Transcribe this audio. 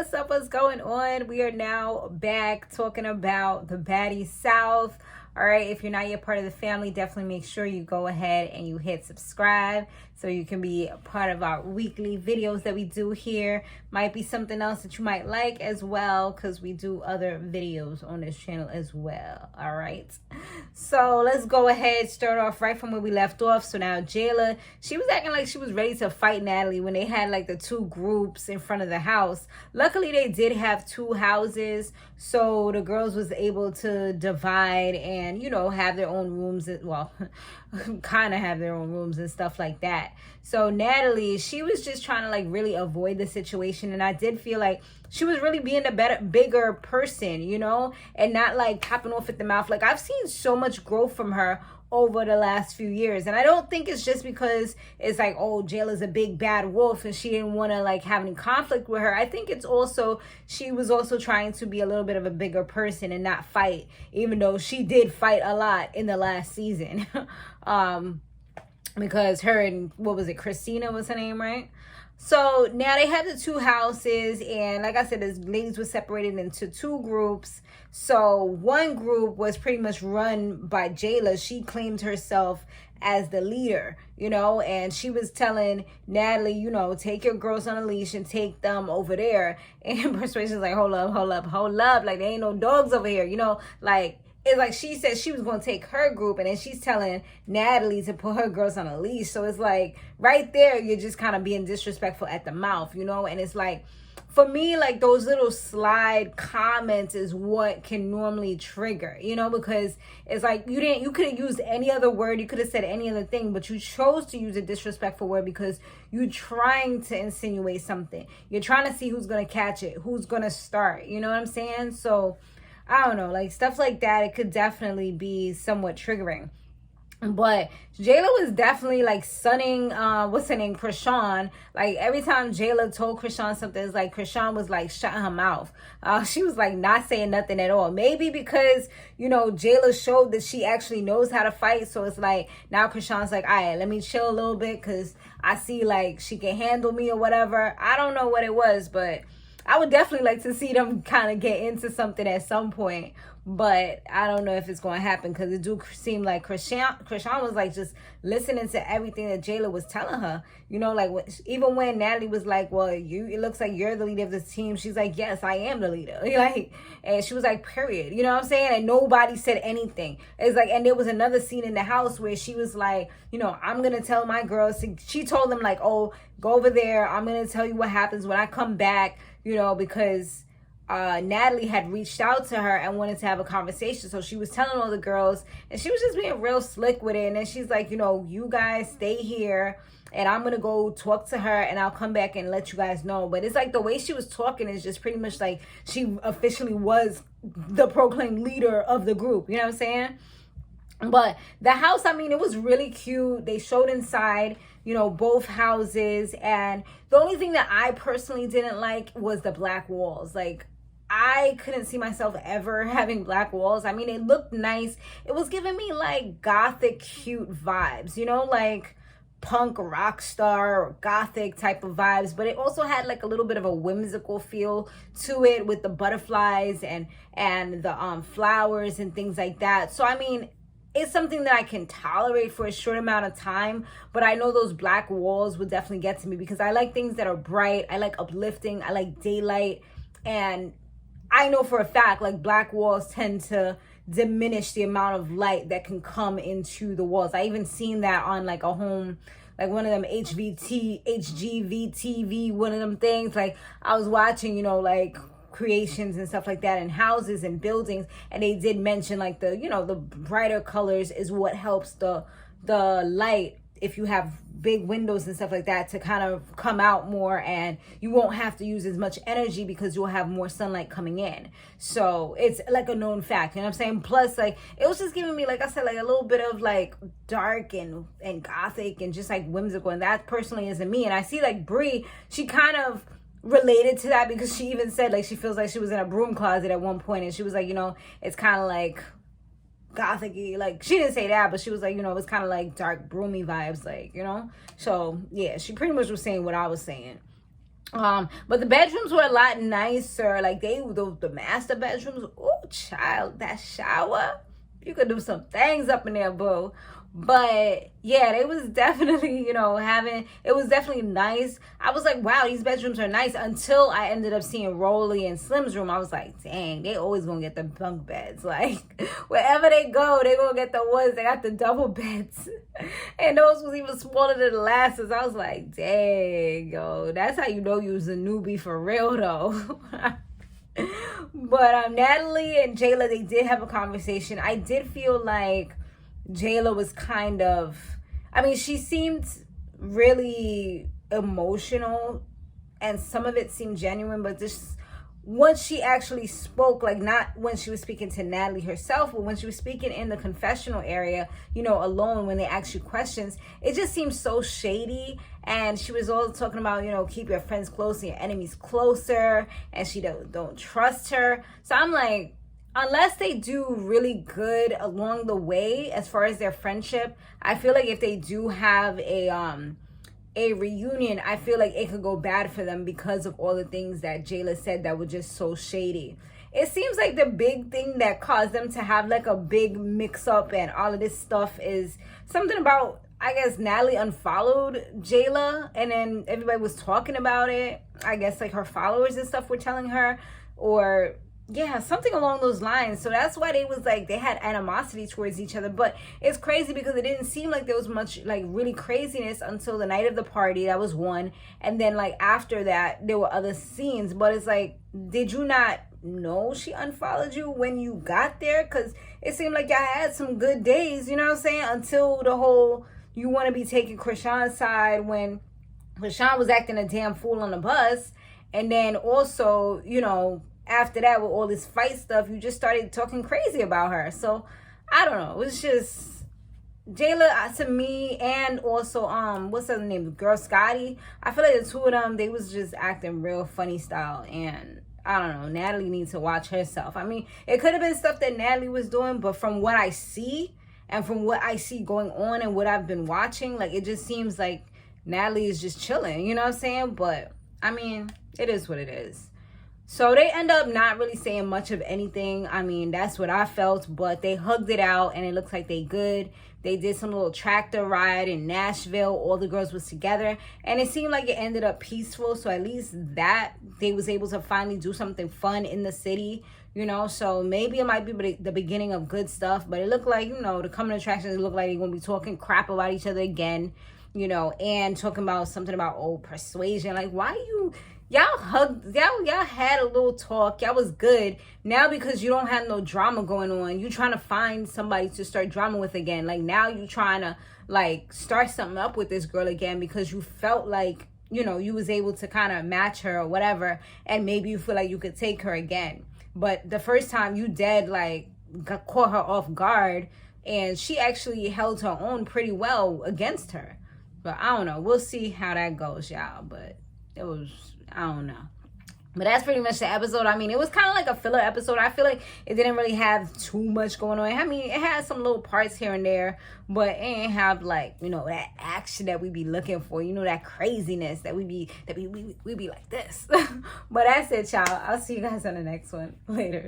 what's up? What's going on? We are now back talking about the Baddie South. All right, if you're not yet part of the family, definitely make sure you go ahead and you hit subscribe so you can be a part of our weekly videos that we do here. Might be something else that you might like as well, because we do other videos on this channel as well. All right, so let's go ahead, start off right from where we left off. So now Jela, she was acting like she was ready to fight Natalie when they had like the two groups in front of the house. Luckily, they did have two houses, so the girls was able to divide and, you know, have their own rooms. Well, kind of have their own rooms and stuff like that. So Natalie, she was just trying to like really avoid the situation, and I did feel like she was really being a bigger person, you know, and not like popping off at the mouth. Like, I've seen so much growth from her over the last few years, and I don't think it's just because it's like, oh, Jela's a big bad wolf and she didn't want to like have any conflict with her. I think it's also, she was also trying to be a little bit of a bigger person and not fight, even though she did fight a lot in the last season. Because her and, what was it, Chrisean was her name, right? So now they have the two houses, and like I said, the ladies were separated into two groups. So one group was pretty much run by Jela. She claimed herself as the leader, you know, and she was telling Natalie, you know, take your girls on a leash and take them over there. And Persuasion's like, hold up, like there ain't no dogs over here, you know, like, it's like she said she was going to take her group, and then she's telling Natalie to put her girls on a leash. So it's like right there, you're just kind of being disrespectful at the mouth, you know? And it's like, for me, like those little slide comments is what can normally trigger, you know, because it's like you could have used any other word. You could have said any other thing, but you chose to use a disrespectful word because you're trying to insinuate something. You're trying to see who's going to catch it, who's going to start, you know what I'm saying? So I don't know, like stuff like that, it could definitely be somewhat triggering. But Jela was definitely like sunning, what's her name, Chrisean. Like every time Jela told Chrisean something, it's like Chrisean was like shutting her mouth. She was like not saying nothing at all. Maybe because, you know, Jela showed that she actually knows how to fight. So it's like now Chrisean's like, all right, let me chill a little bit because I see like she can handle me or whatever. I don't know what it was, but I would definitely like to see them kind of get into something at some point, but I don't know if it's going to happen because it do seem like Chrisean was like just listening to everything that Jela was telling her. You know, like even when Natalie was like, well, it looks like you're the leader of this team. She's like, yes, I am the leader. Like, and she was like, period. You know what I'm saying? And nobody said anything. It's like, and there was another scene in the house where she was like, you know, I'm going to tell my girls. She told them like, oh, go over there. I'm going to tell you what happens when I come back. You know, because Natalie had reached out to her and wanted to have a conversation. So she was telling all the girls, and she was just being real slick with it. And then she's like, you know, you guys stay here and I'm going to go talk to her and I'll come back and let you guys know. But it's like the way she was talking is just pretty much like she officially was the proclaimed leader of the group. You know what I'm saying? But the house, I mean, it was really cute. They showed inside, you know, both houses. And the only thing that I personally didn't like was the black walls. Like, I couldn't see myself ever having black walls. I mean, it looked nice. It was giving me like gothic cute vibes, you know, like punk rock star or gothic type of vibes. But it also had like a little bit of a whimsical feel to it with the butterflies and the flowers and things like that. So, I mean, it's something that I can tolerate for a short amount of time, but I know those black walls will definitely get to me because I like things that are bright. I like uplifting. I like daylight. And I know for a fact, like black walls tend to diminish the amount of light that can come into the walls. I even seen that on like a home, like one of them HGV TV, one of them things. Like I was watching, you know, like creations and stuff like that in houses and buildings, and they did mention like the, you know, the brighter colors is what helps the light, if you have big windows and stuff like that, to kind of come out more, and you won't have to use as much energy because you'll have more sunlight coming in. So it's like a known fact, you know what I'm saying? Plus, like, it was just giving me, like I said, like a little bit of like dark and gothic and just like whimsical, and that personally isn't me. And I see like Brie, she kind of related to that because she even said like she feels like she was in a broom closet at one point, and she was like, you know, it's kind of like gothic-y. Like, she didn't say that, but she was like, you know, it was kind of like dark broomy vibes, like, you know. So yeah, she pretty much was saying what I was saying. But the bedrooms were a lot nicer. Like the master bedrooms. Oh, child, that shower. You could do some things up in there, boo. But yeah, they was definitely, it was definitely nice. I was like, wow, these bedrooms are nice, until I ended up seeing Rolly and Slim's room. I was like, dang, they always gonna get the bunk beds. Like, wherever they go, they gonna get the ones that got the double beds. And those was even smaller than the last. I was like, dang, yo, that's how you know you was a newbie for real, though. But Natalie and Jela, they did have a conversation. I did feel like Jela was kind of, she seemed really emotional, and some of it seemed genuine, but just once she actually spoke, like not when she was speaking to Natalie herself, but when she was speaking in the confessional area, alone, when they asked you questions, it just seemed so shady. And she was all talking about, keep your friends close and your enemies closer, and she don't trust her. So I'm like, unless they do really good along the way as far as their friendship, I feel like if they do have a reunion, I feel like it could go bad for them because of all the things that Jela said that were just so shady. It seems like the big thing that caused them to have like a big mix up and all of this stuff is something about, I guess, Natalie unfollowed Jela, and then everybody was talking about it. I guess like her followers and stuff were telling her, or yeah, something along those lines. So that's why they had animosity towards each other. But it's crazy because it didn't seem like there was much like really craziness until the night of the party. That was one. And then like after that, there were other scenes. But it's like, did you not know she unfollowed you when you got there? Because it seemed like y'all had some good days, you know what I'm saying? Until the whole, you want to be taking Chrisean's side when Chrisean was acting a damn fool on the bus. And then also, after that, with all this fight stuff, you just started talking crazy about her. So I don't know. It was just Jela to me, and also what's her name? Girl Scotty. I feel like the two of them, they was just acting real funny style, and I don't know. Natalie needs to watch herself. It could have been stuff that Natalie was doing, but from what I see and from what I see going on and what I've been watching, like it just seems like Natalie is just chilling. You know what I'm saying? But it is what it is. So they end up not really saying much of anything. That's what I felt, but they hugged it out and it looks like they good. They did some little tractor ride in Nashville. All the girls was together and it seemed like it ended up peaceful. So at least that they was able to finally do something fun in the city, so maybe it might be the beginning of good stuff, but it looked like, the coming attractions look like they're going to be talking crap about each other again, and talking about something about old persuasion. Like, why y'all hugged, y'all had a little talk, y'all was good. Now because you don't have no drama going on, you trying to find somebody to start drama with again. Like now you trying to like start something up with this girl again because you felt like, you was able to kind of match her or whatever, and maybe you feel like you could take her again. But the first time you caught her off guard, and she actually held her own pretty well against her. But I don't know, we'll see how that goes, y'all. But it was, I don't know. But that's pretty much the episode. It was kind of like a filler episode. I feel like it didn't really have too much going on. It had some little parts here and there, but it didn't have like, that action that we be looking for, that craziness that we be like this. But that's it, y'all. I'll see you guys on the next one later.